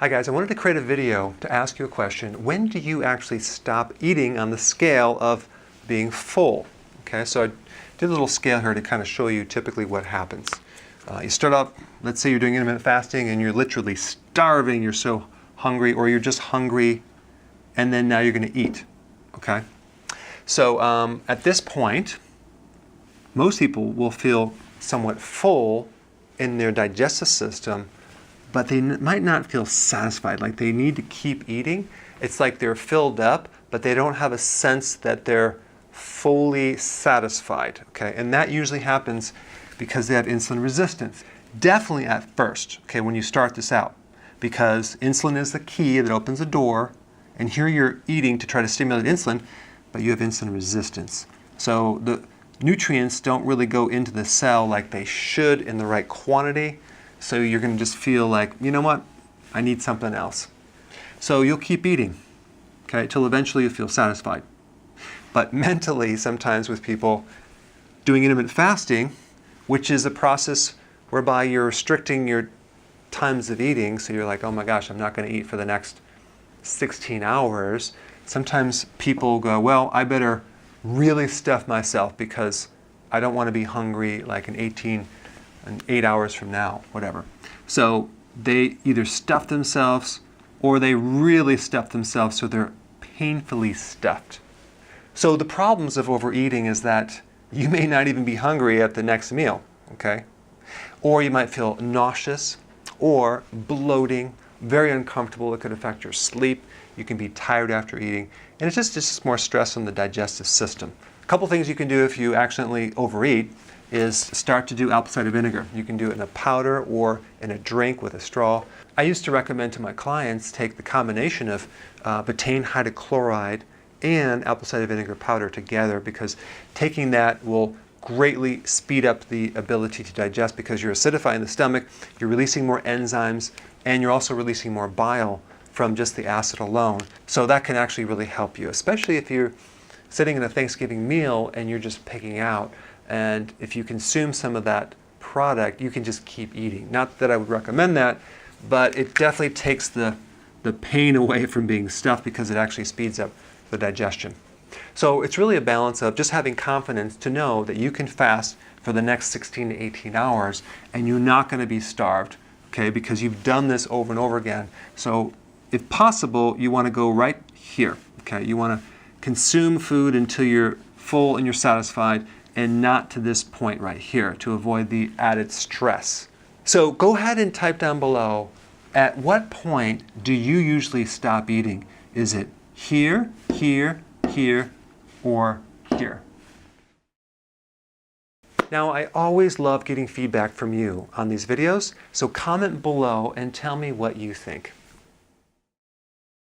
Hi guys, I wanted to create a video to ask you a question. When do you actually stop eating on the scale of being full? Okay, so I did a little scale here to kind of show you typically what happens. You start up, let's say you're doing intermittent fasting and you're literally starving, you're so hungry, or you're just hungry, and then now you're going to eat. Okay, so at this point, most people will feel somewhat full in their digestive system, but they might not feel satisfied, like they need to keep eating. It's like they're filled up, but they don't have a sense that they're fully satisfied, okay? And that usually happens because they have insulin resistance. Definitely at first, okay, when you start this out, because insulin is the key that opens the door, and here you're eating to try to stimulate insulin, but you have insulin resistance. So the nutrients don't really go into the cell like they should in the right quantity. So you're going to just feel like, you know what, I need something else. So you'll keep eating, okay, till eventually you feel satisfied. But mentally, sometimes with people doing intermittent fasting, which is a process whereby you're restricting your times of eating, so you're like, oh my gosh, I'm not going to eat for the next 16 hours. Sometimes people go, well, I better really stuff myself because I don't want to be hungry like in 8 hours from now, whatever. So they either stuff themselves or they really stuff themselves so they're painfully stuffed. So the problems of overeating is that you may not even be hungry at the next meal, okay? Or you might feel nauseous or bloating, very uncomfortable. It could affect your sleep. You can be tired after eating. And it's just more stress on the digestive system. A couple things you can do if you accidentally overeat is start to do apple cider vinegar. You can do it in a powder or in a drink with a straw. I used to recommend to my clients take the combination of betaine hydrochloride and apple cider vinegar powder together, because taking that will greatly speed up the ability to digest, because you're acidifying the stomach, you're releasing more enzymes, and you're also releasing more bile from just the acid alone. So that can actually really help you, especially if you're sitting in a Thanksgiving meal and you're just picking out. And if you consume some of that product, you can just keep eating. Not that I would recommend that, but it definitely takes the pain away from being stuffed, because it actually speeds up the digestion. So it's really a balance of just having confidence to know that you can fast for the next 16 to 18 hours and you're not going to be starved, okay, because you've done this over and over again. So if possible, you want to go right here, okay? You want to consume food until you're full and you're satisfied, and not to this point right here, to avoid the added stress. So go ahead and type down below, at what point do you usually stop eating? Is it here, here, here, or here? Now, I always love getting feedback from you on these videos, so comment below and tell me what you think.